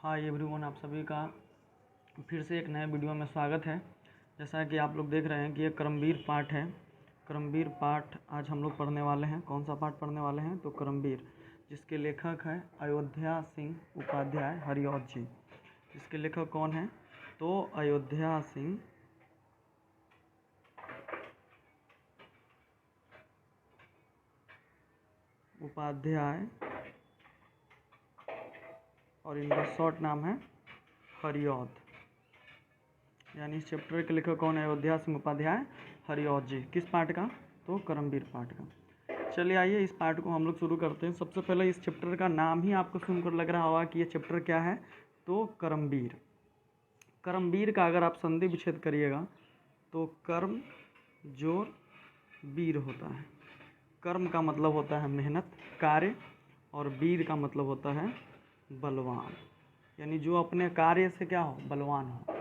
Hi everyone, आप सभी का फिर से एक नए वीडियो में स्वागत है। जैसा कि आप लोग देख रहे हैं कि ये कर्मवीर पाठ है। कर्मवीर पाठ आज हम लोग पढ़ने वाले हैं। कौन सा पाठ पढ़ने वाले हैं? तो कर्मवीर, जिसके लेखक है अयोध्या सिंह उपाध्याय हरिऔध जी। इसके लेखक कौन है? तो अयोध्या सिंह उपाध्याय और इनका शॉर्ट नाम है हरिऔध। यानी इस चैप्टर के लेखक कौन है? अयोध्या सिंह उपाध्याय हरिऔध जी। किस पाठ का? तो कर्मवीर पाठ का। चलिए आइए इस पाठ को हम लोग शुरू करते हैं। सबसे पहले इस चैप्टर का नाम ही आपको सुनकर लग रहा होगा कि ये चैप्टर क्या है। तो कर्मवीर। कर्मवीर का अगर आप संधि विच्छेद करिएगा तो कर्म जोर वीर होता है। कर्म का मतलब होता है मेहनत, कार्य, और वीर का मतलब होता है बलवान। यानी जो अपने कार्य से क्या हो? बलवान हो।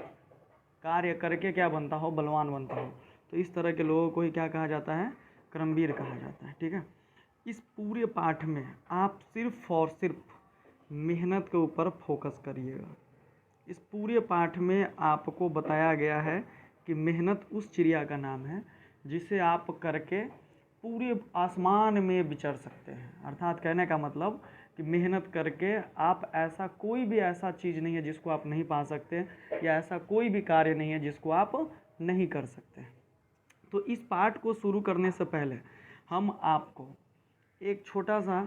कार्य करके क्या बनता हो? बलवान बनता हो। तो इस तरह के लोगों को ही क्या कहा जाता है? कर्मवीर कहा जाता है। ठीक है। इस पूरे पाठ में आप सिर्फ और सिर्फ मेहनत के ऊपर फोकस करिएगा। इस पूरे पाठ में आपको बताया गया है कि मेहनत उस चिड़िया का नाम है जिसे आप करके पूरे आसमान में विचर सकते हैं। अर्थात कहने का मतलब कि मेहनत करके आप ऐसा कोई भी ऐसा चीज़ नहीं है जिसको आप नहीं पा सकते, या ऐसा कोई भी कार्य नहीं है जिसको आप नहीं कर सकते। तो इस पाठ को शुरू करने से पहले हम आपको एक छोटा सा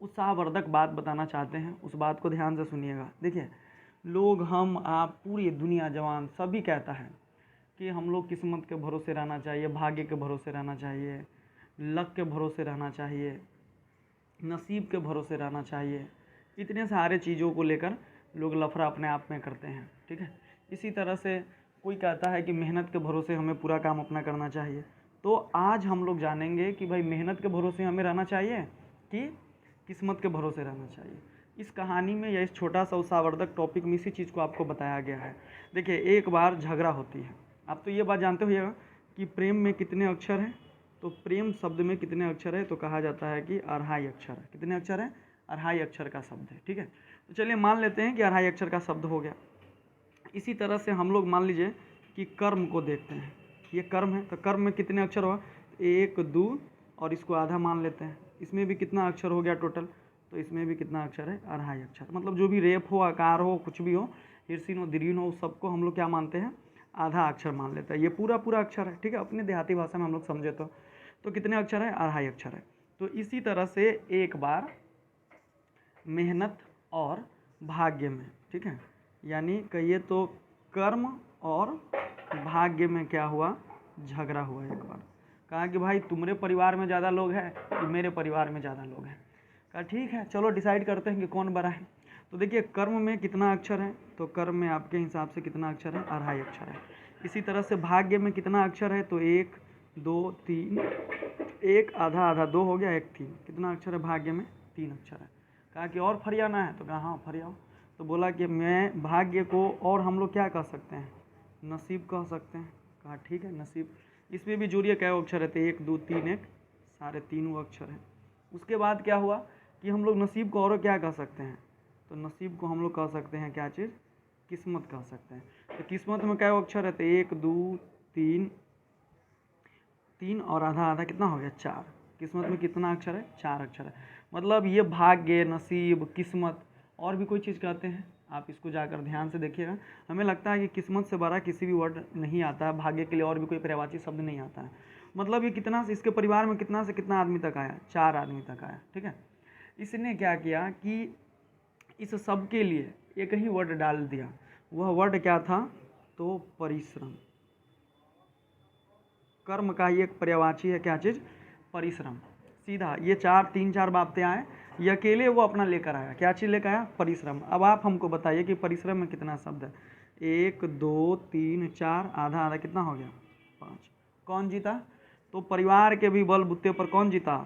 उत्साहवर्धक बात बताना चाहते हैं। उस बात को ध्यान से सुनिएगा। देखिए, लोग, हम, आप, पूरी दुनिया, जवान सभी कहता है कि हम लोग किस्मत के भरोसे रहना चाहिए, भाग्य के भरोसे रहना चाहिए, लक के भरोसे रहना चाहिए, नसीब के भरोसे रहना चाहिए। इतने सारे चीज़ों को लेकर लोग लफड़ा अपने आप में करते हैं। ठीक है। इसी तरह से कोई कहता है कि मेहनत के भरोसे हमें पूरा काम अपना करना चाहिए। तो आज हम लोग जानेंगे कि भाई मेहनत के भरोसे हमें रहना चाहिए कि किस्मत के भरोसे रहना चाहिए। इस कहानी में या इस छोटा सा उत्साहवर्धक टॉपिक में इसी चीज़ को आपको बताया गया है। देखिए, एक बार झगड़ा होती है। आप तो ये बात जानते होइएगा कि प्रेम में कितने अक्षर हैं। तो प्रेम शब्द में कितने अक्षर है? तो कहा जाता है कि 2.5 अक्षर है। कितने अक्षर है? 2.5 अक्षर का शब्द है। ठीक है। तो चलिए मान लेते हैं कि 2.5 अक्षर का शब्द हो गया। इसी तरह से हम लोग मान लीजिए कि कर्म को देखते हैं। ये कर्म है, तो कर्म में कितने अक्षर हुआ? 1 2 और इसको आधा मान लेते हैं। इसमें भी कितना अक्षर हो गया टोटल? तो इसमें भी कितना अक्षर है? 2.5 अक्षर। मतलब जो भी रेप हो, आकार हो, कुछ भी हो, हिरसिन हो, दीर्घिन हो, सबको हम लोग क्या मानते हैं? आधा अक्षर मान लेते हैं। ये पूरा पूरा अक्षर है। ठीक है। अपने देहाती भाषा में हम लोग समझे तो कितने अक्षर है? 2.5 अक्षर है। तो इसी तरह से एक बार मेहनत और भाग्य में, ठीक है, यानी कहिए तो कर्म और भाग्य में क्या हुआ? झगड़ा हुआ। एक बार कहा कि भाई तुम्हारे परिवार में ज़्यादा लोग हैं कि मेरे परिवार में ज़्यादा लोग हैं। कहा ठीक है, चलो डिसाइड करते हैं कि कौन बड़ा है। तो देखिए, कर्म में कितना अक्षर है? तो कर्म में आपके हिसाब से कितना अक्षर है? 2.5 अक्षर है। इसी तरह से भाग्य में कितना अक्षर है? तो 1 2 3, एक आधा आधा 2 हो गया, 1 3। कितना अक्षर है भाग्य में? 3 अक्षर है। कहा कि और फरियाना है? तो कहा हाँ फरियाओ। तो बोला कि मैं भाग्य को और हम लोग क्या कह सकते हैं? नसीब कह सकते हैं। कहा ठीक है, नसीब। इसमें भी जोड़िए कै अक्षर है? तो 1 2 3 1, सारे तीनों अक्षर है। उसके बाद क्या हुआ कि हम लोग नसीब को और क्या कह सकते हैं? तो नसीब को हम लोग कह सकते हैं क्या चीज़? किस्मत कह सकते हैं। तो किस्मत में कै अक्षर है? तो 1 2 3, 3 और आधा आधा कितना हो गया? 4। किस्मत में कितना अक्षर है? 4 अक्षर है। मतलब ये भाग्य, नसीब, किस्मत और भी कोई चीज़ कहते हैं। आप इसको जाकर ध्यान से देखिएगा। हमें लगता है कि किस्मत से बड़ा किसी भी वर्ड नहीं आता है। भाग्य के लिए और भी कोई पर्यायवाची शब्द नहीं आता है। मतलब ये कितना, इसके परिवार में कितना से कितना आदमी तक आया? 4 आदमी तक आया। ठीक है। इसने क्या किया कि इस सब के लिए एक ही वर्ड डाल दिया। वह वर्ड क्या था? तो परिश्रम। कर्म का ही एक पर्यायवाची है क्या चीज़? परिश्रम। सीधा ये 3 4 बातें आए, ये अकेले वो अपना लेकर आया। क्या चीज़ लेकर आया? परिश्रम। अब आप हमको बताइए कि परिश्रम में कितना शब्द है? 1 2 3 4, आधा आधा कितना हो गया? 5। कौन जीता? तो परिवार के भी बलबूते पर कौन जीता?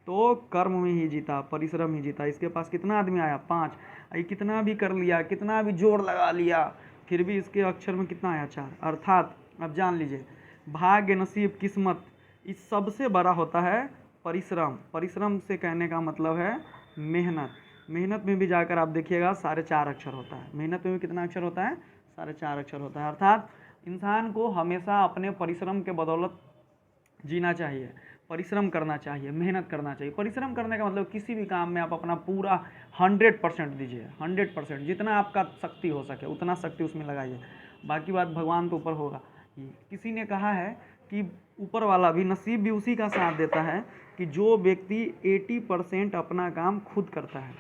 तो कर्म में ही जीता, परिश्रम ही जीता। इसके पास कितना आदमी आया? 5। ये कितना भी कर लिया, कितना भी जोर लगा लिया, फिर भी इसके अक्षर में कितना आया? 4। अर्थात अब जान लीजिए, भाग्य, नसीब, किस्मत, इस सबसे बड़ा होता है परिश्रम। परिश्रम से कहने का मतलब है मेहनत। मेहनत में भी जाकर आप देखिएगा 4.5 अक्षर होता है। मेहनत में भी कितना अक्षर होता है? 4.5 अक्षर होता है। अर्थात इंसान को हमेशा अपने परिश्रम के बदौलत जीना चाहिए, परिश्रम करना चाहिए, मेहनत करना चाहिए। परिश्रम करने का मतलब किसी भी काम में आप अपना पूरा 100% दीजिए, 100%, जितना आपका शक्ति हो सके उतना शक्ति उसमें लगाइए। बाकी बात भगवान तो ऊपर होगा। किसी ने कहा है कि ऊपर वाला भी, नसीब भी उसी का साथ देता है कि जो व्यक्ति 80% अपना काम खुद करता है,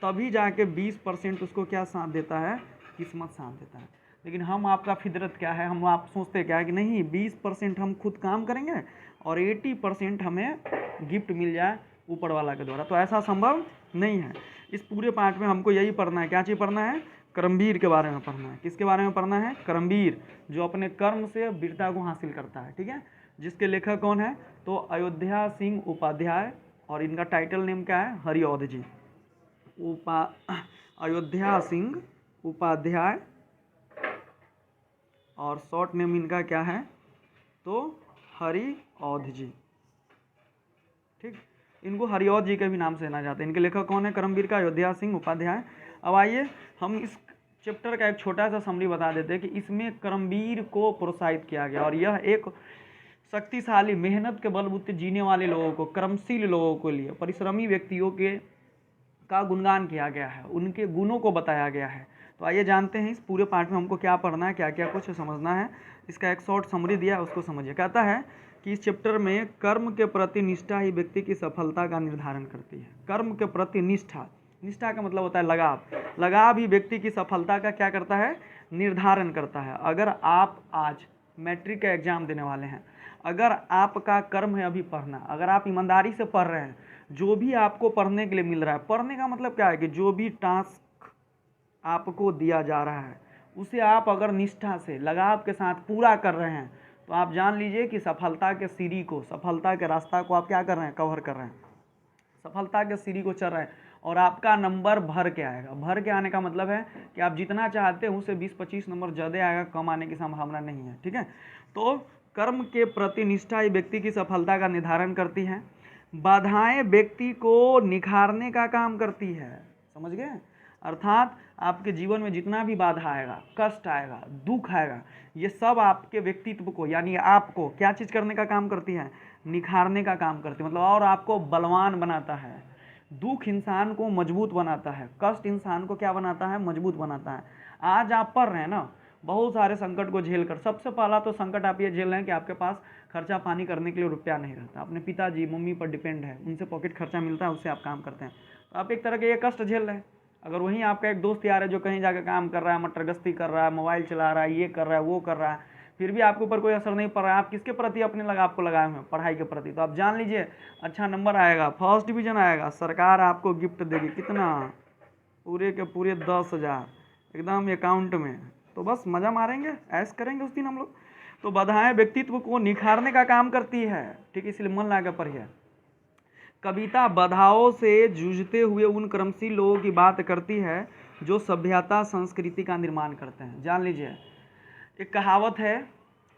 तभी जाके 20% उसको क्या साथ देता है? किस्मत साथ देता है। लेकिन हम आपका फितरत क्या है, हम आप सोचते क्या है कि नहीं 20% हम खुद काम करेंगे और 80% हमें गिफ्ट मिल जाए ऊपर वाला के द्वारा। तो ऐसा संभव नहीं है। इस पूरे पाठ में हमको यही पढ़ना है। क्या चीज़ पढ़ना है? कर्मवीर के बारे में पढ़ना है। किसके बारे में पढ़ना है? कर्मवीर, जो अपने कर्म से वीरता को हासिल करता है। ठीक है, जिसके लेखक कौन है? तो अयोध्या सिंह उपाध्याय, और इनका टाइटल नेम क्या है? हरिऔध जी। अयोध्या सिंह उपाध्याय, और शॉर्ट नेम इनका क्या है? तो हरिऔध जी। ठीक, इनको हरिऔध जी के भी नाम से जाना जाता है। इनके लेखक कौन है? कर्मवीर का अयोध्या सिंह उपाध्याय। अब आइए हम इस चैप्टर का एक छोटा सा समरी बता देते हैं कि इसमें कर्मवीर को प्रोत्साहित किया गया, और यह एक शक्तिशाली मेहनत के बलबूते जीने वाले लोगों को, कर्मशील लोगों के लिए, परिश्रमी व्यक्तियों के का गुणगान किया गया है, उनके गुणों को बताया गया है। तो आइए जानते हैं इस पूरे पाठ में हमको क्या पढ़ना है, क्या क्या कुछ समझना है। इसका एक शॉर्ट समरी दिया है, उसको समझिए। कहता है कि इस चैप्टर में कर्म के प्रति निष्ठा ही व्यक्ति की सफलता का निर्धारण करती है। कर्म के प्रति निष्ठा, निष्ठा का मतलब होता है लगाव। लगाव ही व्यक्ति की सफलता का क्या करता है? निर्धारण करता है। अगर आप आज मैट्रिक का एग्जाम देने वाले हैं, अगर आपका कर्म है अभी पढ़ना, अगर आप ईमानदारी से पढ़ रहे हैं, जो भी आपको पढ़ने के लिए मिल रहा है, पढ़ने का मतलब क्या है कि जो भी टास्क आपको दिया जा रहा है उसे आप अगर निष्ठा से, लगाव के साथ पूरा कर रहे हैं, तो आप जान लीजिए कि सफलता के सीढ़ी को, सफलता के रास्ता को आप क्या कर रहे हैं? कवर कर रहे हैं, सफलता के सीढ़ी को चढ़ रहे हैं, और आपका नंबर भर के आएगा। भर के आने का मतलब है कि आप जितना चाहते हैं उससे 20-25 नंबर ज़्यादा आएगा, कम आने की संभावना नहीं है। ठीक है, तो कर्म के प्रति निष्ठा ही व्यक्ति की सफलता का निर्धारण करती है। बाधाएं व्यक्ति को निखारने का काम करती है। समझ गए? अर्थात आपके जीवन में जितना भी बाधा आएगा, कष्ट आएगा, दुख आएगा, ये सब आपके व्यक्तित्व को, यानी आपको क्या चीज़ करने का काम करती है? निखारने का काम करती है। मतलब और आपको बलवान बनाता है। दुख इंसान को मजबूत बनाता है, कष्ट इंसान को क्या बनाता है? मजबूत बनाता है। आज आप पढ़ रहे हैं ना, बहुत सारे संकट को झेल कर, सबसे पहला तो संकट आप ये झेल रहे हैं कि आपके पास खर्चा पानी करने के लिए रुपया नहीं रहता, अपने पिताजी मम्मी पर डिपेंड है, उनसे पॉकेट खर्चा मिलता है, उससे आप काम करते हैं, तो आप एक तरह के ये कष्ट झेल रहे हैं। अगर वहीं आपका एक दोस्त यार है जो कहीं जाकर काम कर रहा है, मटर गश्ती कर रहा है, मोबाइल चला रहा है, ये कर रहा है, वो कर रहा है, फिर भी आपके ऊपर कोई असर नहीं पड़ रहा है, आप किसके प्रति अपने लगाव को लगाए हुए हैं? पढ़ाई के प्रति। तो आप जान लीजिए अच्छा नंबर आएगा, फर्स्ट डिवीजन आएगा, सरकार आपको गिफ्ट देगी। कितना? पूरे के पूरे 10,000 एकदम अकाउंट में। तो बस मज़ा मारेंगे, ऐश करेंगे उस दिन हम लोग। तो बाधाएं व्यक्तित्व को निखारने का काम करती है। ठीक, इसलिए मन लगा पढ़िए। कविता बाधाओं से जूझते हुए उन कर्मशील लोगों की बात करती है जो सभ्यता संस्कृति का निर्माण करते हैं। जान लीजिए, एक कहावत है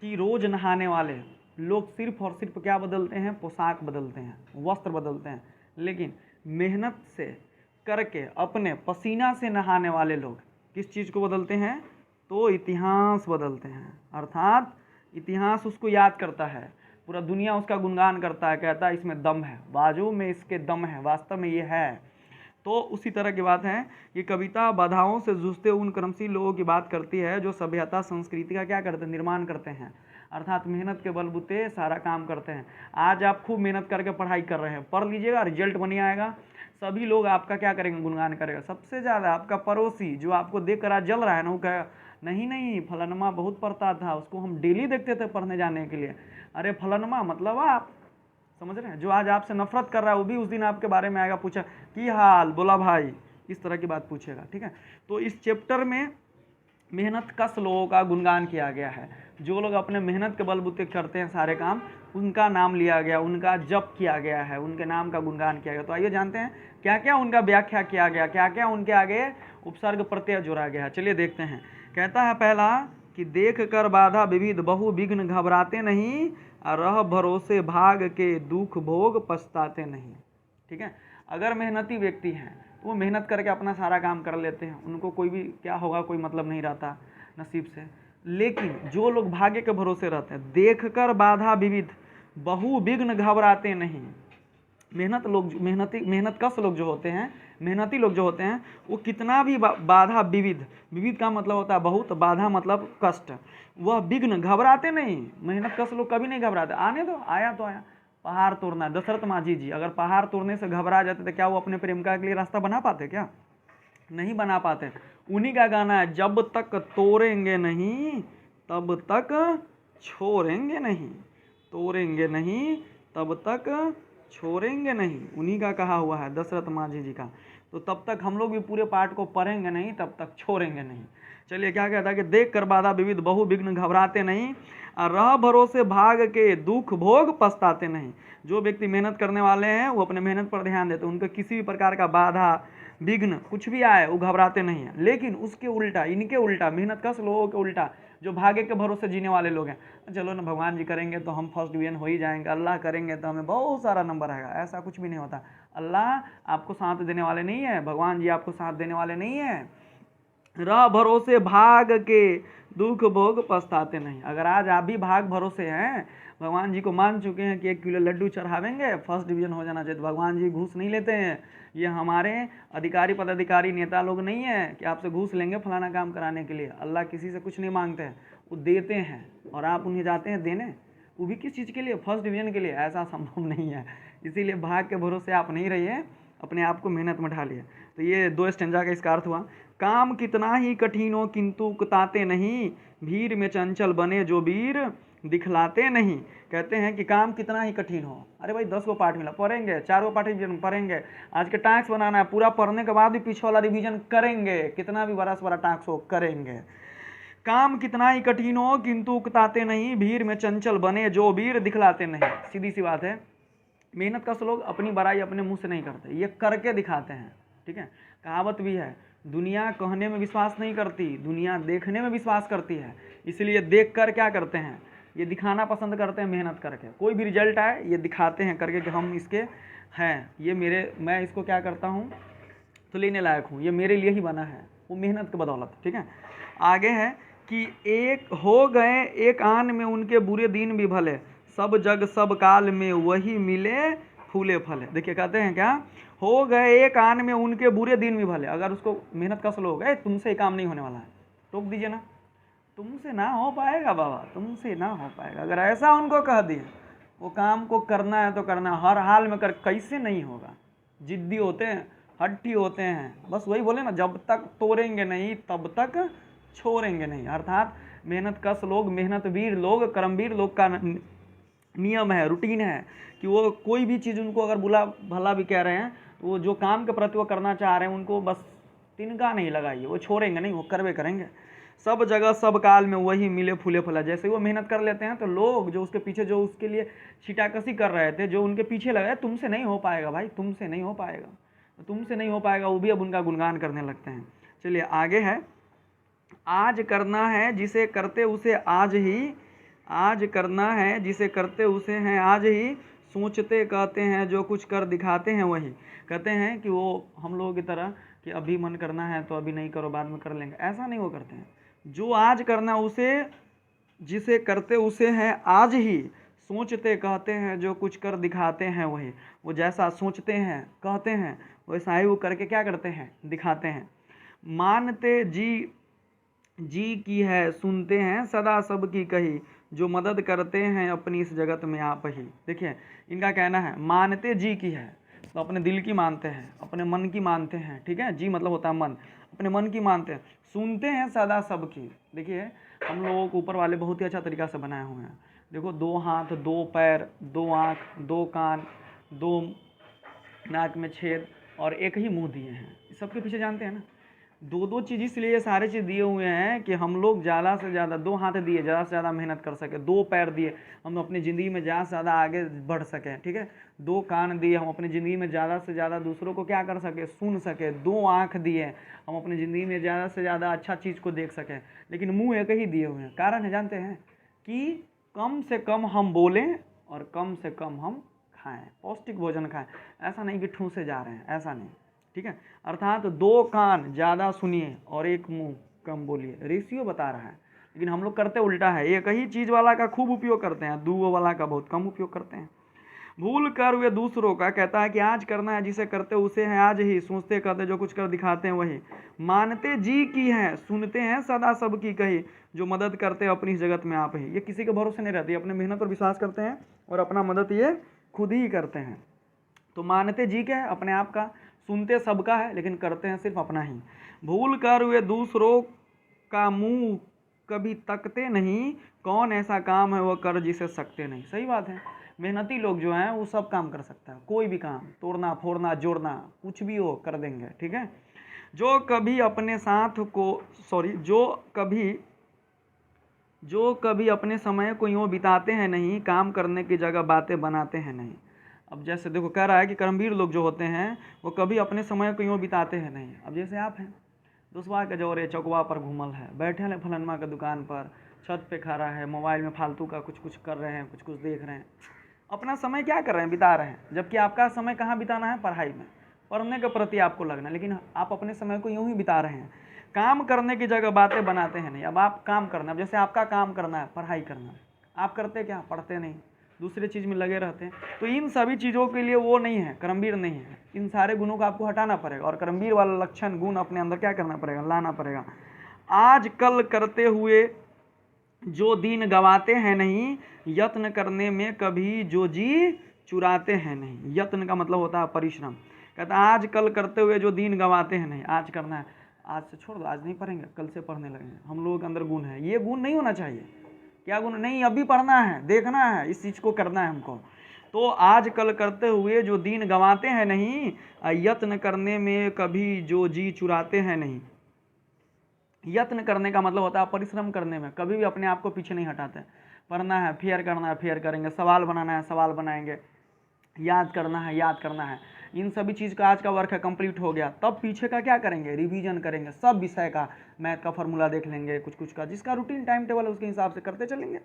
कि रोज नहाने वाले लोग सिर्फ और सिर्फ क्या बदलते हैं? पोशाक बदलते हैं, वस्त्र बदलते हैं। लेकिन मेहनत से करके अपने पसीना से नहाने वाले लोग किस चीज़ को बदलते हैं? तो इतिहास बदलते हैं। अर्थात इतिहास उसको याद करता है, पूरा दुनिया उसका गुणगान करता है, कहता है इसमें दम है, बाजू में इसके दम है, वास्तव में ये है। तो उसी तरह की बात है कि कविता बाधाओं से जूझते उन कर्मशील लोगों की बात करती है जो सभ्यता संस्कृति का क्या करते हैं? निर्माण करते हैं। अर्थात मेहनत के बलबूते सारा काम करते हैं। आज आप खूब मेहनत करके पढ़ाई कर रहे हैं, पढ़ लीजिएगा, रिजल्ट बढ़िया आएगा, सभी लोग आपका क्या करेंगे? गुणगान करेगा। सबसे ज़्यादा आपका पड़ोसी जो आपको देख कर आज जल रहा है ना, वो कहेगा नहीं फलानमा बहुत पढ़ता था, उसको हम डेली देखते थे पढ़ने जाने के लिए। अरे फलानमा मतलब आप समझ रहे हैं? जो आज आपसे नफरत कर रहा है वो भी उस दिन आपके बारे में आएगा, पूछा की हाल, बोला भाई, इस तरह की बात पूछेगा। ठीक है, तो इस चैप्टर में मेहनत कश लोगों का गुणगान किया गया है। जो लोग अपने मेहनत के बलबूते करते हैं सारे काम, उनका नाम लिया गया, उनका जप किया गया है, उनके नाम का गुणगान किया गया। तो आइए जानते हैं क्या क्या उनका व्याख्या किया गया, क्या क्या उनके आगे उपसर्ग प्रत्यय जोड़ा गया है। चलिए देखते हैं। कहता है पहला कि देख कर बाधा विविध बहु विघ्न घबराते नहीं, रह भरोसे भाग के दुख भोग पछताते नहीं। ठीक है, अगर मेहनती व्यक्ति हैं वो मेहनत करके अपना सारा काम कर लेते हैं, उनको कोई भी क्या होगा कोई मतलब नहीं रहता नसीब से। लेकिन जो लोग भाग्य के भरोसे रहते हैं, देखकर बाधा विविध बहु विघ्न घबराते नहीं। मेहनत कश लोग जो होते हैं, मेहनती लोग जो होते हैं, वो कितना भी बाधा विविध का मतलब होता है बहुत, बाधा मतलब कष्ट, वह विघ्न घबराते नहीं। मेहनत कश लोग कभी नहीं घबराते, आने दो, आया तो आया। पहाड़ तोड़ना, दशरथ माझी जी अगर पहाड़ तोड़ने से घबरा जाते तो क्या वो अपने प्रेमिका के लिए रास्ता बना पाते? क्या नहीं बना पाते। उन्हीं का गाना है, जब तक तोड़ेंगे नहीं तब तक छोड़ेंगे नहीं, तोड़ेंगे नहीं तब तक छोड़ेंगे नहीं, उन्हीं का कहा हुआ है दशरथ माझी जी का। तो तब तक हम लोग भी पूरे पाठ को पढ़ेंगे नहीं, तब तक छोड़ेंगे नहीं। चलिए क्या कहता है कि देख कर बाधा विविध बहु विघ्न घबराते नहीं, और रह भरोसे भाग के दुख भोग पछताते नहीं। जो व्यक्ति मेहनत करने वाले हैं वो अपने मेहनत पर ध्यान देते हैं, उनको किसी भी प्रकार का बाधा विघ्न कुछ भी आए वो घबराते नहीं है। लेकिन उसके उल्टा, इनके उल्टा, मेहनत कश लोगों के उल्टा, जो भाग्य के भरोसे जीने वाले लोग हैं, चलो ना भगवान जी करेंगे तो हम फर्स्ट डिवीजन हो ही जाएंगे, अल्लाह करेंगे तो हमें बहुत सारा नंबर आएगा, ऐसा कुछ भी नहीं होता। अल्लाह आपको साथ देने वाले नहीं है, भगवान जी आपको साथ देने वाले नहीं है। रह भरोसे भाग के दुख भोग पछताते नहीं। अगर आज आप भी भाग भरोसे हैं, भगवान जी को मान चुके हैं कि 1 किलो लड्डू चढ़ावेंगे फर्स्ट डिवीजन हो जाना चाहिए, तो भगवान जी घूस नहीं लेते हैं। ये हमारे अधिकारी पदाधिकारी नेता लोग नहीं है कि आपसे घूस लेंगे फलाना काम कराने के लिए। अल्लाह किसी से कुछ नहीं मांगते हैं, वो देते हैं, और आप उन्हें जाते हैं देने, वो भी किस चीज़ के लिए? फर्स्ट डिवीजन के लिए। ऐसा संभव नहीं है, इसीलिए भाग के भरोसे आप नहीं रहिए, अपने आप को मेहनत में ढालिए। तो ये 2 स्टेंजा का इसका अर्थ हुआ। काम कितना ही कठिन हो किंतु उकताते नहीं, भीड़ में चंचल बने जो वीर दिखलाते नहीं। कहते हैं कि काम कितना ही कठिन हो, अरे भाई 10 गो पाठ मिला, पढ़ेंगे, 4 गो पाठ रिवीजन पढ़ेंगे, आज के टास्क बनाना है, पूरा पढ़ने के बाद भी पीछे वाला रिवीजन करेंगे, कितना भी बड़ा से बड़ा टास्क हो करेंगे। काम कितना ही कठिन हो किंतु उकताते नहीं, भीड़ में चंचल बने जो वीर दिखलाते नहीं। सीधी सी बात है, मेहनत कश लोग अपनी बड़ाई अपने मुंह से नहीं करते, ये करके दिखाते हैं। ठीक है, कहावत भी है, दुनिया कहने में विश्वास नहीं करती, दुनिया देखने में विश्वास करती है। इसलिए देख कर क्या करते हैं, ये दिखाना पसंद करते हैं। मेहनत करके कोई भी रिजल्ट आए ये दिखाते हैं करके कि हम इसके हैं, ये मैं इसको क्या करता हूँ तो लेने लायक हूँ, ये मेरे लिए ही बना है, वो मेहनत की बदौलत। ठीक है, आगे है कि एक हो गए एक आन में उनके बुरे दिन भी भले, सब जग सब काल में वही मिले फूले फले। देखिए कहते हैं क्या, हो गए एक आन में उनके बुरे दिन भी भले। अगर उसको मेहनत कश लोग है, तुमसे काम नहीं होने वाला है, टोक दीजिए ना, तुमसे ना हो पाएगा बाबा, तुमसे ना हो पाएगा। अगर ऐसा उनको कह दिए, वो काम को करना है तो करना, हर हाल में कर, कैसे नहीं होगा। जिद्दी होते हैं, हट्टी होते हैं, बस वही बोले ना, जब तक तोड़ेंगे नहीं तब तक छोड़ेंगे नहीं। अर्थात मेहनत कश लोग, मेहनतवीर लोग, कर्मवीर लोग का नियम है, रूटीन है कि वो कोई भी चीज़ उनको अगर बुला भला भी कह रहे हैं, तो वो जो काम के प्रति वो करना चाह रहे हैं उनको बस तिनका नहीं लगाइए, वो छोड़ेंगे नहीं, वो करवे करेंगे। सब जगह सब काल में वही मिले फूले फला। जैसे वो मेहनत कर लेते हैं तो लोग जो उसके पीछे, जो उसके लिए छिटाकसी कर रहे थे, जो उनके पीछे लगे, तुमसे नहीं हो पाएगा भाई, तुमसे नहीं हो पाएगा, तुमसे नहीं हो पाएगा, वो भी अब उनका गुणगान करने लगते हैं। चलिए आगे है, आज करना है जिसे करते उसे आज ही, आज करना है जिसे करते उसे हैं आज ही, सोचते कहते हैं जो कुछ कर दिखाते हैं वही। कहते हैं कि वो हम लोगों की तरह कि अभी मन करना है तो अभी नहीं करो, बाद में कर लेंगे, ऐसा नहीं वो करते हैं। जो आज करना उसे, जिसे करते उसे हैं आज ही, सोचते कहते हैं जो कुछ कर दिखाते हैं वही। वो जैसा सोचते हैं कहते हैं वैसा ही वो करके क्या करते हैं, दिखाते हैं। मानते जी की है सुनते हैं सदा सबकी कही, जो मदद करते हैं अपनी इस जगत में आप ही। देखिए इनका कहना है, मानते जी की है तो अपने दिल की मानते हैं, अपने मन की मानते हैं। ठीक है, जी मतलब होता है मन, अपने मन की मानते हैं। सुनते हैं सदा सबकी। देखिए हम लोगों को ऊपर वाले बहुत ही अच्छा तरीका से बनाए हुए हैं। देखो 2 हाथ 2 पैर 2 आँख 2 कान 2 नाक में छेद और एक ही मुंह दिए हैं। सबके पीछे जानते हैं ना, 2-2 चीज़ इसलिए ये सारे चीज़ दिए हुए हैं कि हम लोग ज़्यादा से ज़्यादा 2 हाथ दिए, ज़्यादा से ज़्यादा मेहनत कर सके। 2 पैर दिए, हम अपनी ज़िंदगी में ज़्यादा से ज़्यादा आगे बढ़ सकें। ठीक है, 2 कान दिए, हम अपनी ज़िंदगी में ज़्यादा से ज़्यादा दूसरों को क्या कर सके, सुन सके। 2 आँख दिए, हम अपनी ज़िंदगी में ज़्यादा से ज़्यादा अच्छा चीज़ को देख सकें। लेकिन मुँह एक ही दिए हुए हैं। कारण है जानते हैं कि कम से कम हम बोलें और कम से कम हम खाएँ, पौष्टिक भोजन खाएँ। ऐसा नहीं कि ठूसे जा रहे हैं, ऐसा नहीं। ठीक है। अर्थात 2 कान ज़्यादा सुनिए और 1 मुंह कम बोलिए, रेशियो बता रहा है। लेकिन हम लोग करते उल्टा है, एक ही चीज़ वाला का खूब उपयोग करते हैं, 2 वाला का बहुत कम उपयोग करते हैं। भूल कर वे दूसरों का, कहता है कि आज करना है जिसे करते उसे है आज ही, सोचते करते जो कुछ कर दिखाते हैं वही, मानते जी की है सुनते हैं सदा सबकी कही, जो मदद करते अपनी जगत में आप ही। ये किसी के भरोसे नहीं रहती, अपने मेहनत पर विश्वास करते हैं और अपना मदद ये खुद ही करते हैं। तो मानते जी क्या है, अपने आप का, सुनते सबका है लेकिन करते हैं सिर्फ अपना ही। भूल कर वे दूसरों का मुंह कभी तकते नहीं, कौन ऐसा काम है वह कर जिसे सकते नहीं। सही बात है, मेहनती लोग जो हैं वो सब काम कर सकता है, कोई भी काम, तोड़ना फोड़ना जोड़ना कुछ भी हो कर देंगे, ठीक है। जो कभी अपने साथ को जो कभी अपने समय को यूँ बिताते हैं नहीं, काम करने की जगह बातें बनाते हैं नहीं। अब जैसे देखो कह रहा है कि कर्मवीर लोग जो होते हैं वो कभी अपने समय को यूँ बिताते हैं नहीं। अब जैसे आप हैं, दोस्तवा के जोरे चौकवा पर घूमल है, बैठे हैं फलनमा के दुकान पर, छत पे खड़ा है, मोबाइल में फालतू का कुछ कुछ कर रहे हैं, कुछ कुछ देख रहे हैं, अपना समय क्या कर रहे हैं, बिता रहे हैं। जबकि आपका समय कहाँ बिताना है, पढ़ाई में, पढ़ने के प्रति आपको लगना, लेकिन आप अपने समय को यूं ही बिता रहे हैं, काम करने की जगह बातें बनाते हैं नहीं। अब आप काम करना, अब जैसे आपका काम करना है, पढ़ाई करना, आप करते क्या, पढ़ते नहीं, दूसरे चीज़ में लगे रहते हैं। तो इन सभी चीज़ों के लिए वो नहीं है, कर्मवीर नहीं है। इन सारे गुणों को आपको हटाना पड़ेगा और कर्मवीर वाला लक्षण गुण अपने अंदर क्या करना पड़ेगा, लाना पड़ेगा। आज कल करते हुए जो दिन गवाते हैं नहीं, यत्न करने में कभी जो जी चुराते हैं नहीं। यत्न का मतलब होता है परिश्रम। कहता है आज कल करते हुए जो दिन गवाते हैं नहीं, आज करना है, आज से छोड़ दो, आज नहीं पढ़ेंगे, कल से पढ़ने लगेंगे। हम लोगों के अंदर गुण है, ये गुण नहीं होना चाहिए। क्या गुण, नहीं अभी पढ़ना है, देखना है, इस चीज़ को करना है हमको। तो आज कल करते हुए जो दिन गंवाते हैं नहीं, यत्न करने में कभी जो जी चुराते हैं नहीं। यत्न करने का मतलब होता है परिश्रम करने में, कभी भी अपने आप को पीछे नहीं हटाते। पढ़ना है, फेयर करना है, फेयर करेंगे, सवाल बनाना है, सवाल बनाएंगे, याद करना है, याद करना है। इन सभी चीज़ का आज का वर्क है, कंप्लीट हो गया, तब पीछे का क्या करेंगे, रिवीजन करेंगे, सब विषय का, मैथ का फार्मूला देख लेंगे, कुछ कुछ का, जिसका रूटीन टाइम टेबल है उसके हिसाब से करते चलेंगे।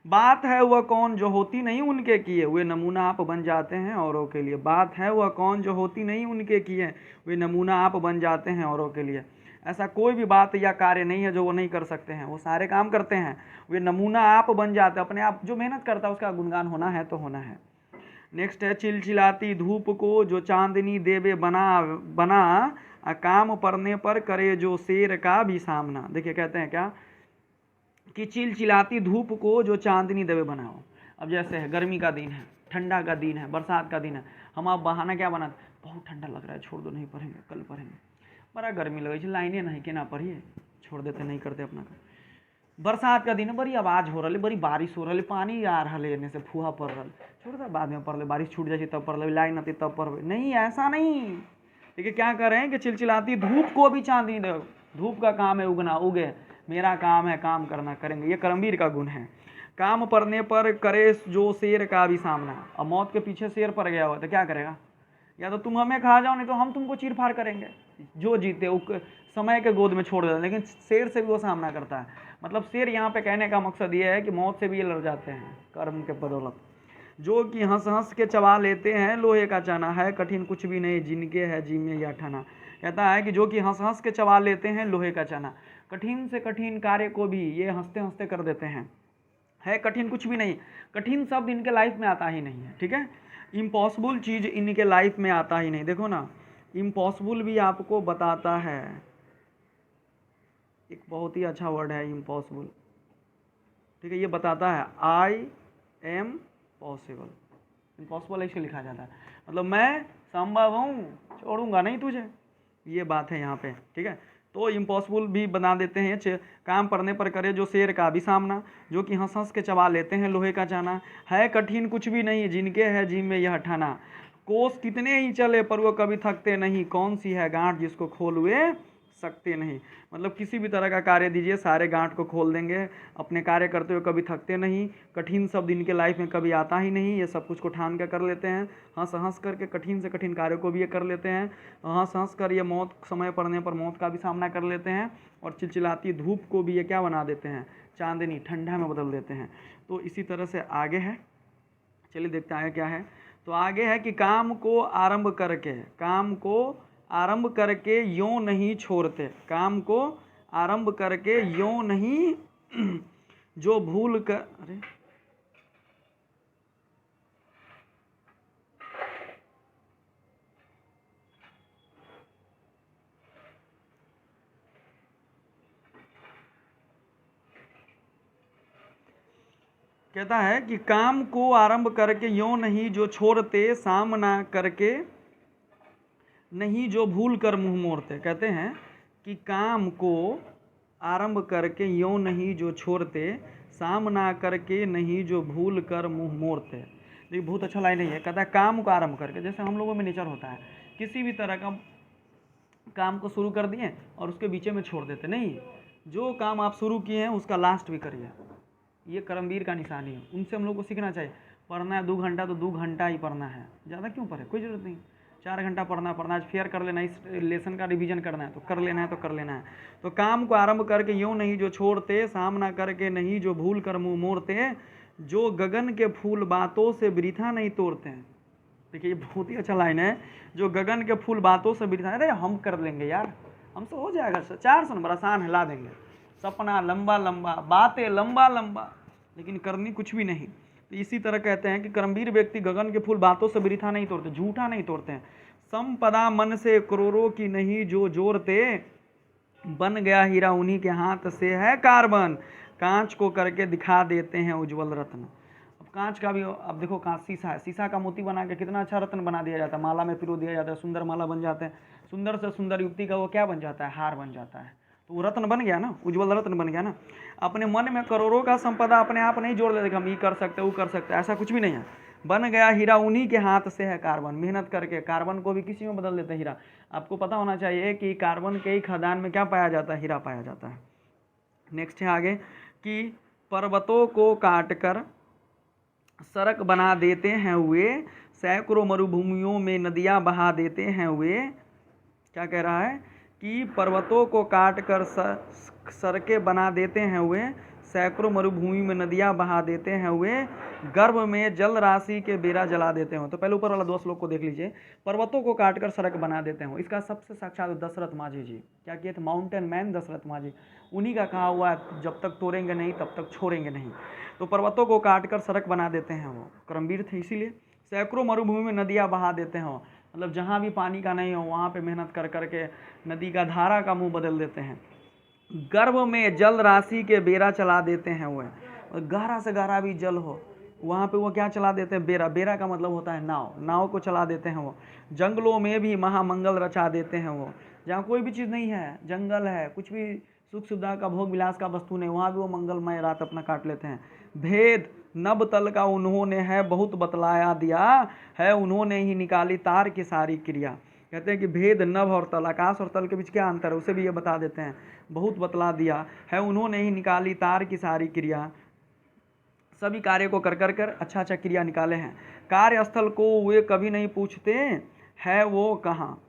बात है वह कौन जो होती नहीं उनके किए, वे नमूना आप बन जाते हैं औरों के लिए। बात है वह कौन जो होती नहीं उनके किए, वे नमूना आप बन जाते हैं औरों के लिए। ऐसा कोई भी बात या कार्य नहीं है जो वो नहीं कर सकते हैं, वो सारे काम करते हैं, वे नमूना आप बन जाते हैं। अपने आप जो मेहनत करता है उसका गुणगान होना है तो होना है। नेक्स्ट है, चिलचिलाती धूप को जो चांदनी देवे बना बना, काम पड़ने पर करे जो शेर का भी सामना। देखिए कहते हैं क्या कि चिलचिलाती धूप को जो चांदनी देवे बनाओ। अब जैसे है गर्मी का दिन है, ठंडा का दिन है, बरसात का दिन है, हम आप बहाना क्या बनाते, बहुत ठंडा लग रहा है, छोड़ दो, नहीं पढ़ेंगे, कल पढ़ेंगे। बड़ा गर्मी लगे, लाइने नहीं के ना पढ़िए, छोड़ देते, नहीं करते अपना का। बरसात का दिन है, बड़ी आवाज़ हो रही, बड़ी बारिश हो रही, पानी आ रहा है, एने से फुहा पड़ रहा, छोड़ दो बाद में पढ़ ले, बारिश छूट जाए तब पढ़ ले, लाइन आती तब पढ़। नहीं, ऐसा नहीं। देखिए क्या कर रहे हैं कि चिलचिलाती धूप को भी चांदनी दो। धूप का काम है उगना, उगे, मेरा काम है काम करना, करेंगे, ये कर्मवीर का गुण है। काम पड़ने पर करे जो शेर का भी सामना। अब मौत के पीछे शेर पड़ गया हो तो क्या करेगा, या तो तुम हमें खा जाओ, नहीं तो हम तुमको चीर फाड़ करेंगे। जो जीते वो समय के गोद में छोड़ देते, लेकिन शेर से भी वो सामना करता है। मतलब शेर यहाँ पे कहने का मकसद ये है कि मौत से भी ये लड़ जाते हैं कर्म के बदौलत। जो कि हंस हंस के चबा लेते हैं लोहे का चना, है कठिन कुछ भी नहीं जिनके है जी में या ठना। कहता है कि जो कि हंस हंस के चबा लेते हैं लोहे का चना, कठिन से कठिन कार्य को भी ये हंसते हंसते कर देते हैं। है कठिन कुछ भी नहीं, कठिन शब्द इनके लाइफ में आता ही नहीं है, ठीक है। इम्पॉसिबल चीज़ इनके लाइफ में आता ही नहीं। देखो ना, इम्पॉसिबल भी आपको बताता है, एक बहुत ही अच्छा वर्ड है इम्पॉसिबल, ठीक है। ये बताता है आई एम पॉसिबल, इम्पॉसिबल ऐसे लिखा जाता है, मतलब मैं संभव हूँ, छोड़ूंगा नहीं तुझे, ये बात है यहाँ पे, ठीक है। तो इम्पॉसिबल भी बना देते हैं, काम पड़ने पर करे जो शेर का भी सामना, जो कि हंस हंस के चबा लेते हैं लोहे का चाना, है कठिन कुछ भी नहीं जिनके है जी में यह ठाना। कोस कितने ही चले पर वो कभी थकते नहीं, कौन सी है गांठ जिसको खोल हुए सकते नहीं। मतलब किसी भी तरह का कार्य दीजिए, सारे गांठ को खोल देंगे, अपने कार्य करते हुए कभी थकते नहीं। कठिन शब्द इनके लाइफ में कभी आता ही नहीं, ये सब कुछ को ठान कर लेते हैं, हंस हंस करके कठिन से कठिन कार्य को भी ये कर लेते हैं, हंस हंस कर ये मौत समय पड़ने पर मौत का भी सामना कर लेते हैं, और चिलचिलाती धूप को भी ये क्या बना देते हैं, चांदनी, ठंडा में बदल देते हैं। तो इसी तरह से आगे है, चलिए देखते हैं आगे क्या है। तो आगे है कि काम को आरंभ करके, काम को आरंभ करके यों नहीं छोड़ते, काम को आरंभ करके यों नहीं जो भूल कर, अरे कहता है कि काम को आरंभ करके यों नहीं जो छोड़ते, सामना करके नहीं जो भूल कर मुंह मोड़ते। कहते हैं कि काम को आरंभ करके यों नहीं जो छोड़ते, सामना करके नहीं जो भूल कर मुंह मोड़ते। ये बहुत अच्छा लाइन है। कहता है काम को आरंभ करके, जैसे हम लोगों में नेचर होता है, किसी भी तरह का काम को शुरू कर दिए और उसके बीच में छोड़ देते नहीं, जो काम आप शुरू किए हैं उसका लास्ट भी करिए। ये कर्मवीर का निशानी है, उनसे हम लोग को सीखना चाहिए। पढ़ना है 2 घंटा तो 2 घंटा ही पढ़ना है, ज़्यादा क्यों पढ़े, कोई ज़रूरत नहीं। 4 घंटा पढ़ना है, फेयर कर लेना है, इस लेसन का रिवीजन करना है तो कर लेना है, तो कर लेना है। तो काम को आरंभ करके यूँ नहीं जो छोड़ते, सामना करके नहीं जो भूल कर मुँह मोड़ते, जो गगन के फूल बातों से वृथा नहीं तोड़ते हैं। देखिए ये बहुत ही अच्छा लाइन है, जो गगन के फूल बातों से वृथा, अरे हम कर लेंगे यार, हमसे हो जाएगा, 4 नंबर आसान है, ला देंगे। सपना लंबा लंबा, बातें लंबा लंबा, लेकिन करनी कुछ भी नहीं। तो इसी तरह कहते हैं कि कर्मवीर व्यक्ति गगन के फूल बातों से वृथा नहीं तोड़ते, झूठा नहीं तोड़ते हैं। संपदा मन से करोड़ों की नहीं जो जोड़ते, बन गया हीरा उन्हीं के हाथ से है कार्बन, कांच को करके दिखा देते हैं उज्जवल रत्न। अब कांच का भी, अब देखो कांच शीशा है, शीशा का मोती बना के कितना अच्छा रत्न बना दिया जाता है, माला में पिरो दिया जाता है, सुंदर माला बन जाते हैं, सुंदर से सुंदर युक्ति का वो क्या बन जाता है, हार बन जाता है। तो वो रत्न बन गया ना, उज्जवल रत्न बन गया ना। अपने मन में करोड़ों का संपदा अपने आप नहीं जोड़ लेते, हम ये कर सकते वो कर सकते, ऐसा कुछ भी नहीं है। बन गया हीरा उन्हीं के हाथ से है कार्बन, मेहनत करके कार्बन को भी किसी में बदल देते हैं हीरा। आपको पता होना चाहिए कि कार्बन के ही खदान में क्या पाया जाता है, हीरा पाया जाता है। नेक्स्ट है आगे कि पर्वतों को काटकर सड़क बना देते हैं वे, सैकड़ों मरुभूमियों में नदियां बहा देते हैं वे। क्या कह रहा है कि पर्वतों को काटकर सड़कें बना देते हैं वे, सैकड़ों मरुभूमि में नदियां बहा देते हैं वे, गर्भ में जल राशि के बेरा जला देते हो। तो पहले ऊपर वाला 2 श्लोक को देख लीजिए, पर्वतों को काटकर सड़क बना देते हो, इसका सबसे साक्षात दशरथ माझी जी क्या किए थे, माउंटेन मैन दशरथ माझी, उन्हीं का कहा हुआ है, जब तक तोड़ेंगे नहीं तब तक छोड़ेंगे नहीं। तो पर्वतों को काटकर सड़क बना देते हैं, वो कर्मवीर थे इसीलिए। सैकड़ों मरुभूमि में नदियाँ बहा देते हैं, मतलब जहाँ भी पानी का नहीं हो वहाँ पे मेहनत कर करके नदी का धारा का मुंह बदल देते हैं। गर्भ में जल राशि के बेरा चला देते हैं वो, और गहरा से गहरा भी जल हो वहाँ पे वो क्या चला देते हैं, बेरा। बेरा का मतलब होता है नाव, नाव को चला देते हैं वो। जंगलों में भी महामंगल रचा देते हैं वो, जहाँ कोई भी चीज़ नहीं है, जंगल है, कुछ भी सुख सुविधा का भोग विलास का वस्तु नहीं, वहाँ भी वो मंगलमय रात अपना काट लेते हैं। भेद नब तल का उन्होंने है बहुत बतलाया दिया है, उन्होंने ही निकाली तार की सारी क्रिया। कहते हैं कि भेद नभ और तल, आकाश और तल के बीच क्या अंतर है उसे भी ये बता देते हैं, बहुत बतला दिया है, उन्होंने ही निकाली तार की सारी क्रिया, सभी कार्य को कर कर कर अच्छा अच्छा क्रिया निकाले हैं। कार्यस्थल को वे कभी नहीं पूछते है वो कहाँ,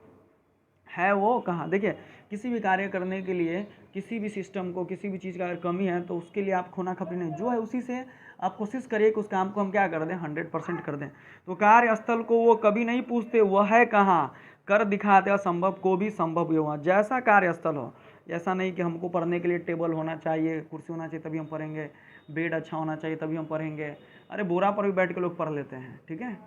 है वो कहाँ। देखिए किसी भी कार्य करने के लिए, किसी भी सिस्टम को, किसी भी चीज़ का अगर कमी है तो उसके लिए आप खोना खपरी नहीं, जो है उसी से आप कोशिश करिए कि उस काम को हम क्या कर दें, 100% कर दें। तो कार्यस्थल को वो कभी नहीं पूछते वह है कहाँ, कर दिखाते असंभव को भी संभव हुआ। जैसा कार्यस्थल हो, ऐसा नहीं कि हमको पढ़ने के लिए टेबल होना चाहिए, कुर्सी होना चाहिए तभी हम पढ़ेंगे, बेड अच्छा होना चाहिए तभी हम पढ़ेंगे। अरे बोरा पर भी बैठ के लोग पढ़ लेते हैं, ठीक है,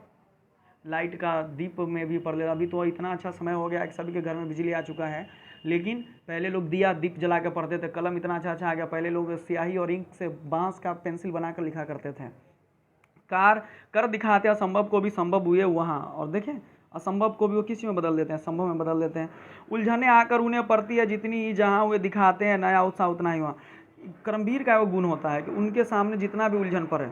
लाइट का दीप में भी पढ़ लेते। अभी तो इतना अच्छा समय हो गया कि सभी के घर में बिजली आ चुका है, लेकिन पहले लोग दिया दीप जला के पढ़ते थे। कलम इतना अच्छा अच्छा आ गया, पहले लोग स्याही और इंक से बांस का पेंसिल बनाकर लिखा करते थे। कार कर दिखाते असंभव को भी संभव हुए वहाँ, और देखें असंभव को भी वो किसी में बदल देते हैं, संभव में बदल देते हैं। उलझने आकर उन्हें पड़ती है जितनी ही, जहाँ वे दिखाते हैं नया उत्साह उतना ही वहाँ। कर्मवीर का वो गुण होता है कि उनके सामने जितना भी उलझन पड़े,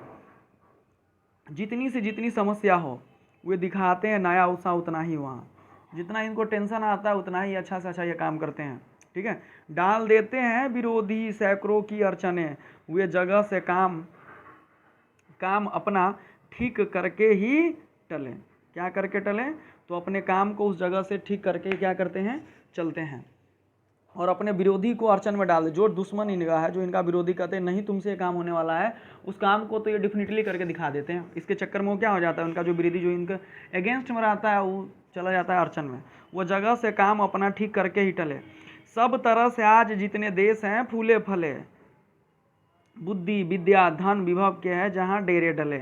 जितनी से जितनी समस्या हो, वे दिखाते हैं नया उत्साह उतना ही वहाँ। जितना इनको टेंशन आता है उतना ही अच्छा से अच्छा ये काम करते हैं, ठीक है। डाल देते हैं विरोधी सैकड़ों की अड़चने, वे जगह से काम अपना ठीक करके ही टलें। क्या करके टलें, तो अपने काम को उस जगह से ठीक करके क्या करते हैं, चलते हैं। और अपने विरोधी को अड़चन में डाल दे। जो दुश्मन इनका है, जो इनका विरोधी कहते हैं नहीं तुमसे ये काम होने वाला है, उस काम को तो ये डेफिनेटली करके दिखा देते हैं। इसके चक्कर में वो क्या हो जाता है, उनका जो विरोधी जो इनके अगेंस्ट में रहता है वो चला जाता है अड़चन में। वो जगह से काम अपना ठीक करके ही टले। सब तरह से आज जितने देश हैं फूले फले, बुद्धि विद्या धन विभव के है जहाँ डेरे डले।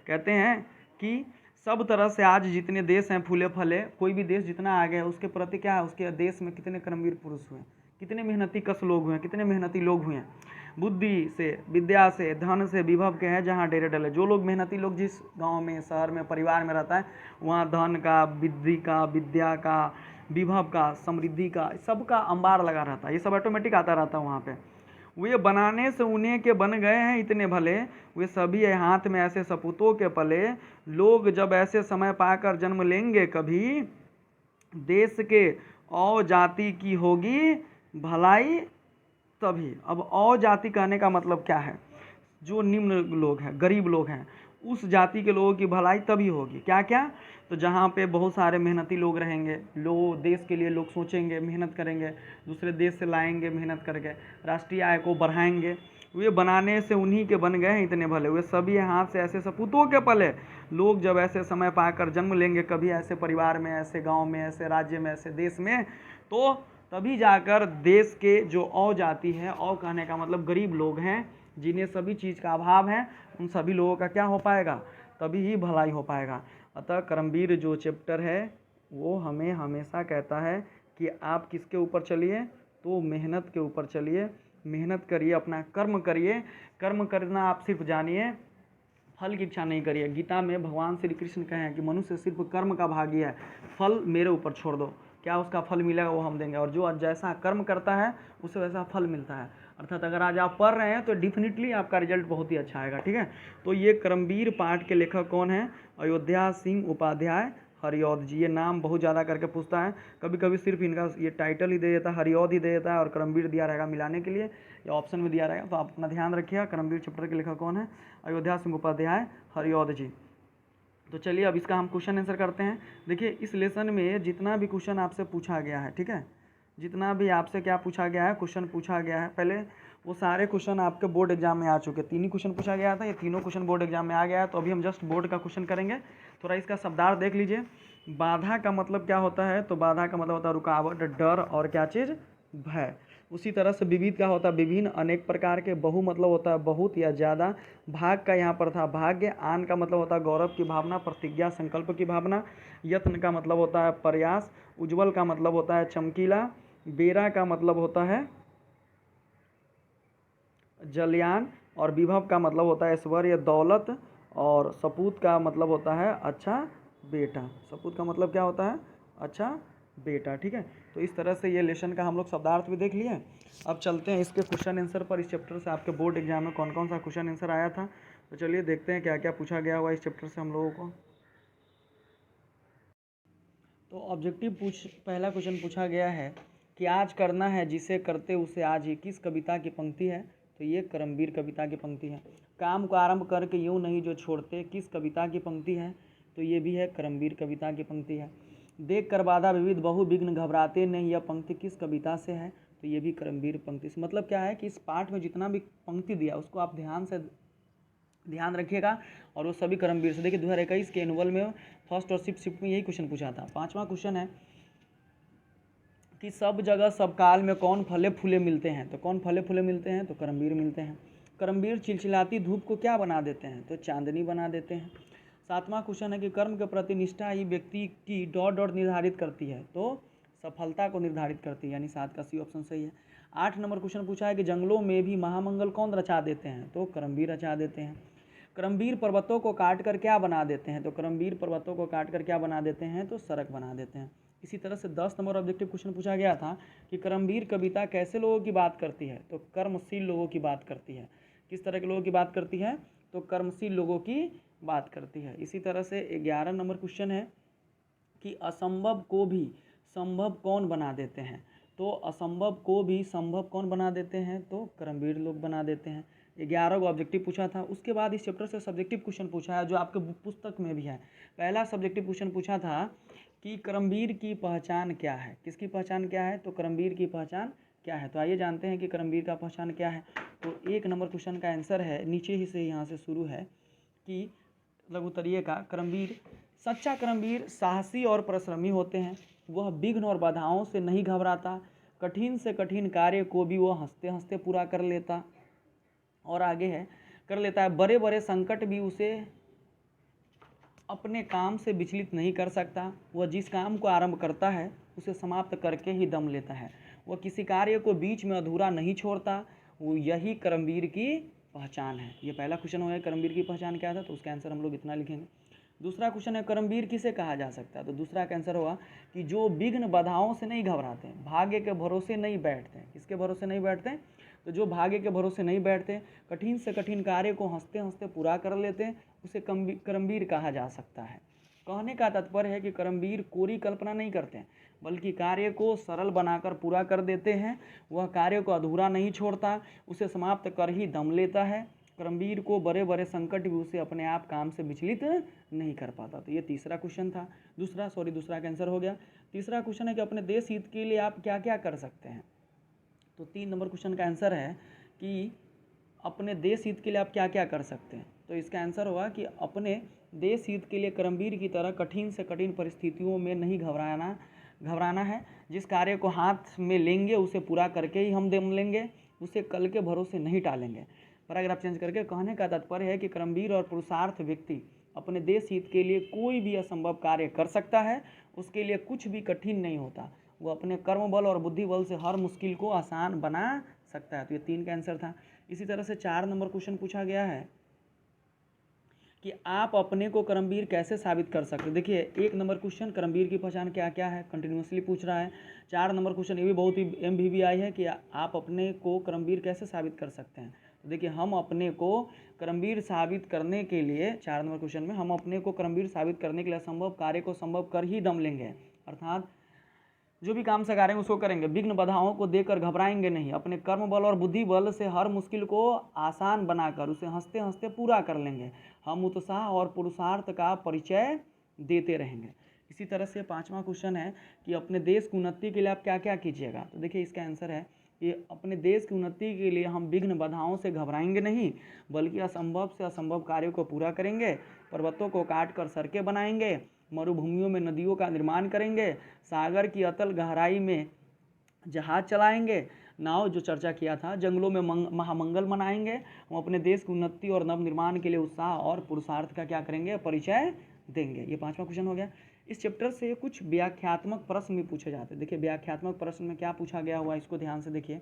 कहते हैं कि सब तरह से आज जितने देश हैं फूले फले, कोई भी देश जितना आगे है उसके प्रति क्या है, उसके देश में कितने कर्मवीर पुरुष हुए, कितने मेहनती कस लोग हुए, कितने मेहनती लोग हुए हैं। बुद्धि से विद्या से धन से विभव के हैं जहाँ डेरे डले। जो लोग मेहनती लोग जिस गांव में शहर में परिवार में रहता है, वहाँ धन का बुद्धि का विद्या का विभव का समृद्धि का सबका अंबार लगा रहता है। ये सब ऑटोमेटिक आता रहता है वहाँ पे। वे बनाने से उन्हें के बन गए हैं इतने भले, वे सभी हाथ में ऐसे सपूतों के पले। लोग जब ऐसे समय पाकर जन्म लेंगे कभी, देश के औ जाति की होगी भलाई तभी। अब औ जाति कहने का मतलब क्या है, जो निम्न लोग हैं, गरीब लोग हैं, उस जाति के लोगों की भलाई तभी होगी। क्या क्या, तो जहाँ पे बहुत सारे मेहनती लोग रहेंगे, लोग देश के लिए लोग सोचेंगे, मेहनत करेंगे, दूसरे देश से लाएंगे मेहनत करके, राष्ट्रीय आय को बढ़ाएंगे। वे बनाने से उन्हीं के बन गए हैं इतने भले, वे सभी हाथ से ऐसे सपूतों के पले। लोग जब ऐसे समय पाकर जन्म लेंगे कभी, ऐसे परिवार में, ऐसे गाँव में, ऐसे राज्य में, ऐसे देश में, तो तभी जाकर देश के जो औ जाति है, औ कहने का मतलब गरीब लोग हैं जिन्हें सभी चीज़ का अभाव है, उन सभी लोगों का क्या हो पाएगा, तभी ही भलाई हो पाएगा। अतः कर्मवीर जो चैप्टर है वो हमें हमेशा कहता है कि आप किसके ऊपर चलिए, तो मेहनत के ऊपर चलिए, मेहनत करिए, अपना कर्म करिए। कर्म करना आप सिर्फ जानिए, फल की इच्छा नहीं करिए। गीता में भगवान श्री कृष्ण कहे हैं कि मनुष्य सिर्फ कर्म का भागी है, फल मेरे ऊपर छोड़ दो, क्या उसका फल मिलेगा वो हम देंगे। और जो जैसा कर्म करता है उसे वैसा फल मिलता है। अर्थात अगर आज आप पढ़ रहे हैं तो डेफिनेटली आपका रिजल्ट बहुत ही अच्छा आएगा। ठीक है, तो ये कर्मवीर पाठ के लेखक कौन है, अयोध्या सिंह उपाध्याय हरिऔध जी। ये नाम बहुत ज़्यादा करके पूछता है, कभी कभी सिर्फ इनका ये टाइटल ही दे देता है, हरिऔध ही दे देता है, और कर्मवीर दिया रहेगा मिलाने के लिए, या ऑप्शन में दिया रहेगा। तो आप अपना ध्यान रखिएगा, कर्मवीर चैप्टर के लेखक कौन है, अयोध्या सिंह उपाध्याय हरिऔध जी। तो चलिए अब इसका हम क्वेश्चन आंसर करते हैं। देखिए इस लेसन में जितना भी क्वेश्चन आपसे पूछा गया है, ठीक है, जितना भी आपसे क्या पूछा गया है, क्वेश्चन पूछा गया है, पहले वो सारे क्वेश्चन आपके बोर्ड एग्जाम में आ चुके हैं। 3 ही क्वेश्चन पूछा गया था, ये तीनों क्वेश्चन बोर्ड एग्जाम में आ गया है। तो अभी हम जस्ट बोर्ड का क्वेश्चन करेंगे। थोड़ा इसका शब्दार्थ देख लीजिए। बाधा का मतलब क्या होता है, तो बाधा का मतलब होता है रुकावट, डर और क्या चीज़, भय। उसी तरह से विविध का होता है विभिन्न, अनेक प्रकार के। बहु मतलब होता है बहुत या ज़्यादा। भाग का यहाँ पर था भाग्य। आन का मतलब होता है गौरव की भावना, प्रतिज्ञा संकल्प की भावना। यत्न का मतलब होता है प्रयास। उज्ज्वल का मतलब होता है चमकीला। बेरा का मतलब होता है जलयान। और विभव का मतलब होता है ऐश्वर्य दौलत। और सपूत का मतलब होता है अच्छा बेटा। सपूत का मतलब क्या होता है, अच्छा बेटा। ठीक है, तो इस तरह से ये लेसन का हम लोग शब्दार्थ भी देख लिए। अब चलते हैं इसके क्वेश्चन आंसर पर। इस चैप्टर से आपके बोर्ड एग्जाम में कौन कौन सा क्वेश्चन आंसर आया था, तो चलिए देखते हैं क्या क्या पूछा गया हुआ इस चैप्टर से हम लोगों को। तो ऑब्जेक्टिव पहला क्वेश्चन पूछा गया है कि आज करना है जिसे करते उसे आज ही, किस कविता की पंक्ति है, तो ये कर्मवीर कविता की पंक्ति है। काम को आरंभ करके यूँ नहीं जो छोड़ते, किस कविता की पंक्ति है, तो ये भी है कर्मवीर कविता की पंक्ति है। देख कर बाधा विविध बहु विघ्न घबराते नहीं, यह पंक्ति किस कविता से है, तो ये भी कर्मवीर पंक्ति से। मतलब क्या है कि इस पाठ में जितना भी पंक्ति दिया उसको आप ध्यान रखिएगा, और वो सभी कर्मवीर से। देखिए 2021 के एनुअल में फर्स्ट और शिफ्ट में यही क्वेश्चन पूछा था। 5वां क्वेश्चन है कि सब जगह सब काल में कौन फले फूले मिलते हैं, तो कौन फले फूले मिलते हैं, तो कर्मवीर मिलते हैं। कर्मवीर चिलचिलाती धूप को क्या बना देते हैं, तो चांदनी बना देते हैं। 7वां क्वेश्चन है कि कर्म के प्रति निष्ठा ही व्यक्ति की डॉट डॉट निर्धारित करती है, तो सफलता को निर्धारित करती है, यानी 7 का सी ऑप्शन सही है। 8 नंबर क्वेश्चन पूछा है कि जंगलों में भी महामंगल कौन रचा देते हैं, तो कर्मवीर रचा देते हैं। कर्मवीर पर्वतों को काट कर क्या बना देते हैं, तो कर्मवीर पर्वतों को काट कर क्या बना देते हैं, तो सड़क बना देते हैं। इसी तरह से 10 नंबर ऑब्जेक्टिव क्वेश्चन पूछा गया था कि कर्मवीर कविता कैसे लोगों की बात करती है, तो कर्मशील लोगों की बात करती है। किस तरह के लोगों की बात करती है, तो कर्मशील लोगों की बात करती है। इसी तरह से 11 नंबर क्वेश्चन है कि असंभव को भी संभव कौन बना देते हैं, तो असंभव को भी संभव कौन बना देते हैं, तो कर्मवीर लोग बना देते हैं। 11 को ऑब्जेक्टिव पूछा था। उसके बाद इस चैप्टर से सब्जेक्टिव क्वेश्चन पूछा है, जो आपके पुस्तक में भी है। पहला सब्जेक्टिव क्वेश्चन पूछा था कि कर्मवीर की पहचान क्या है, किसकी पहचान क्या है, तो कर्मवीर की पहचान क्या है। तो आइए जानते हैं कि करमवीर का पहचान क्या है। तो 1 नंबर क्वेश्चन का आंसर है, नीचे ही से यहाँ से शुरू है कि लघु उत्तरीय का करमवीर, सच्चा करमवीर साहसी और परिश्रमी होते हैं। वह विघ्न और बाधाओं से नहीं घबराता, कठिन से कठिन कार्य को भी वह हंसते हंसते पूरा कर लेता। और आगे है, कर लेता है, बड़े बड़े संकट भी उसे अपने काम से विचलित नहीं कर सकता। वह जिस काम को आरंभ करता है उसे समाप्त करके ही दम लेता है। वह किसी कार्य को बीच में अधूरा नहीं छोड़ता। वो यही करमवीर की पहचान है। ये पहला क्वेश्चन हो गया, करमवीर की पहचान क्या था, तो उसका आंसर हम लोग इतना लिखेंगे। दूसरा क्वेश्चन है, करमवीर किसे कहा जा सकता है। तो दूसरा का आंसर होगा कि जो विघ्न बाधाओं से नहीं घबराते, भाग्य के भरोसे नहीं बैठते। किसके भरोसे नहीं बैठते, तो जो भाग्य के भरोसे नहीं बैठते, कठिन से कठिन कार्य को हंसते हंसते पूरा कर लेते हैं, उसे करमवीर कहा जा सकता है। कहने का तात्पर्य है कि करमवीर कोरी कल्पना नहीं करते, बल्कि कार्य को सरल बनाकर पूरा कर देते हैं। वह कार्य को अधूरा नहीं छोड़ता, उसे समाप्त कर ही दम लेता है। करमवीर को बड़े बड़े संकट भी उसे अपने आप काम से विचलित नहीं कर पाता। तो ये तीसरा क्वेश्चन था। दूसरा का आंसर हो गया। तीसरा क्वेश्चन है कि अपने देश हित के लिए आप क्या क्या कर सकते हैं। तो 3 नंबर क्वेश्चन का आंसर है कि अपने देश हित के लिए आप क्या क्या कर सकते हैं। तो इसका आंसर होगा कि अपने देश हित के लिए करमवीर की तरह कठिन से कठिन परिस्थितियों में नहीं घबराना है। जिस कार्य को हाथ में लेंगे उसे पूरा करके ही हम दम लेंगे, उसे कल के भरोसे नहीं टालेंगे। पैराग्राफ चेंज करके कहने का तात्पर्य है कि करमवीर और पुरुषार्थ व्यक्ति अपने देश हित के लिए कोई भी असंभव कार्य कर सकता है। उसके लिए कुछ भी कठिन नहीं होता। वो अपने कर्म बल और बुद्धि बल से हर मुश्किल को आसान बना सकता है। तो ये 3 का आंसर था। इसी तरह से 4 नंबर क्वेश्चन पूछा गया है कि आप अपने को करमवीर कैसे साबित कर सकते हैं। देखिए 1 नंबर क्वेश्चन करमवीर की पहचान क्या क्या है, कंटिन्यूसली पूछ रहा है। 4 नंबर क्वेश्चन ये भी बहुत ही MVVI है कि आप अपने को करमवीर कैसे साबित कर सकते हैं। तो देखिए हम अपने को करमवीर साबित करने के लिए 4 नंबर क्वेश्चन में हम अपने को करमवीर साबित करने के लिए असंभव कार्य को संभव कर ही दम लेंगे। अर्थात जो भी काम से करेंगे उसको करेंगे, विघ्न बाधाओं को देकर घबराएंगे नहीं। अपने कर्म बल और बुद्धि बल से हर मुश्किल को आसान बनाकर उसे हंसते हंसते पूरा कर लेंगे। हम उत्साह और पुरुषार्थ का परिचय देते रहेंगे। इसी तरह से 5वां क्वेश्चन है कि अपने देश की उन्नति के लिए आप क्या क्या कीजिएगा। तो देखिए इसका आंसर है कि अपने देश की उन्नति के लिए हम विघ्न बाधाओं से घबराएंगे नहीं, बल्कि असंभव से असंभव कार्यों को पूरा करेंगे। पर्वतों को काट कर सड़कें बनाएंगे, मरुभूमियों में नदियों का निर्माण करेंगे, सागर की अतल गहराई में जहाज चलाएंगे, नाव जो चर्चा किया था, जंगलों में महामंगल मनाएंगे। हम अपने देश की उन्नति और नवनिर्माण के लिए उत्साह और पुरुषार्थ का क्या करेंगे, परिचय देंगे। ये 5वां क्वेश्चन हो गया। इस चैप्टर से कुछ व्याख्यात्मक प्रश्न भी पूछे जाते हैं। देखिए व्याख्यात्मक प्रश्न में क्या पूछा गया हुआ, इसको ध्यान से देखिए।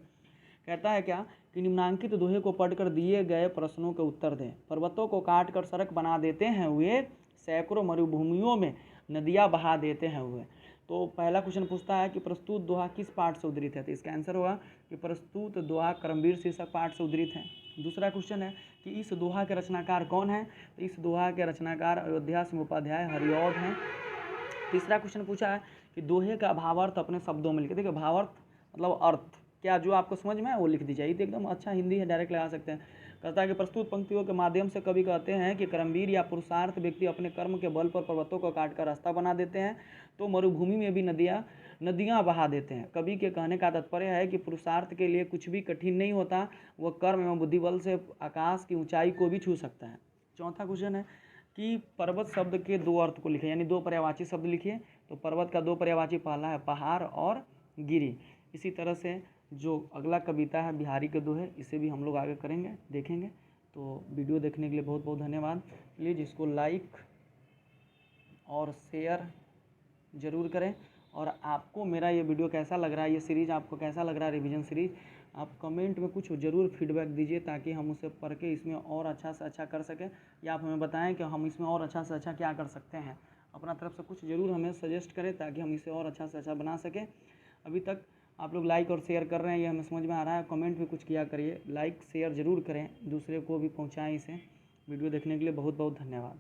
कहता है क्या कि निम्नांकित दोहे को पढ़कर दिए गए प्रश्नों के उत्तर दें। पर्वतों को काट कर सड़क बना देते हैं हुए, सैकड़ों मरुभूमियों में नदियाँ बहा देते हैं हुए। तो पहला क्वेश्चन पूछता है कि प्रस्तुत दोहा किस पाठ से उद्धृत है। तो इसका आंसर होगा कि प्रस्तुत दोहा करमवीर शीर्षक पाठ से उद्धृत है। दूसरा क्वेश्चन है कि इस दोहा के रचनाकार कौन है। तो इस दोहा के रचनाकार अयोध्या सिंह उपाध्याय हरिऔध हैं। तीसरा क्वेश्चन पूछा है कि दोहे का भावार्थ अपने शब्दों में लिखे। देखिए भावार्थ मतलब अर्थ, क्या जो आपको समझ में है वो लिख दीजिए। तो एकदम अच्छा हिंदी है, डायरेक्ट लगा सकते हैं। कहता है कि प्रस्तुत पंक्तियों के माध्यम से कवि कहते हैं कि करमवीर या पुरुषार्थ व्यक्ति अपने कर्म के बल पर पर्वतों को काटकर रास्ता बना देते हैं, तो मरुभूमि में भी नदियाँ बहा देते हैं। कवि के कहने का तात्पर्य है कि पुरुषार्थ के लिए कुछ भी कठिन नहीं होता, वह कर्म एवं बुद्धि बल से आकाश की ऊंचाई को भी छू सकता है। चौथा क्वेश्चन है कि पर्वत शब्द के 2 अर्थ को लिखे, यानी 2 पर्यायवाची शब्द लिखिए। तो पर्वत का 2 पर्यायवाची, पहला है पहाड़ और गिरी। इसी तरह से जो अगला कविता है बिहारी के दोहे, इसे भी हम लोग आगे करेंगे, देखेंगे। तो वीडियो देखने के लिए बहुत बहुत धन्यवाद। प्लीज़ इसको लाइक और शेयर ज़रूर करें। और आपको मेरा ये वीडियो कैसा लग रहा है, ये सीरीज़ आपको कैसा लग रहा है, रिवीजन सीरीज़, आप कमेंट में कुछ ज़रूर फीडबैक दीजिए, ताकि हम उसे पढ़ के इसमें और अच्छा से अच्छा कर सकें, या आप हमें बताएं कि हम इसमें और अच्छा से अच्छा क्या कर सकते हैं। अपना तरफ से कुछ ज़रूर हमें सजेस्ट करें, ताकि हम इसे और अच्छा से अच्छा बना सकें। अभी तक आप लोग लाइक और शेयर कर रहे हैं, ये हमें समझ में आ रहा है। कमेंट भी कुछ किया करिए, लाइक शेयर ज़रूर करें, दूसरे को भी पहुँचाएँ इसे। वीडियो देखने के लिए बहुत बहुत धन्यवाद।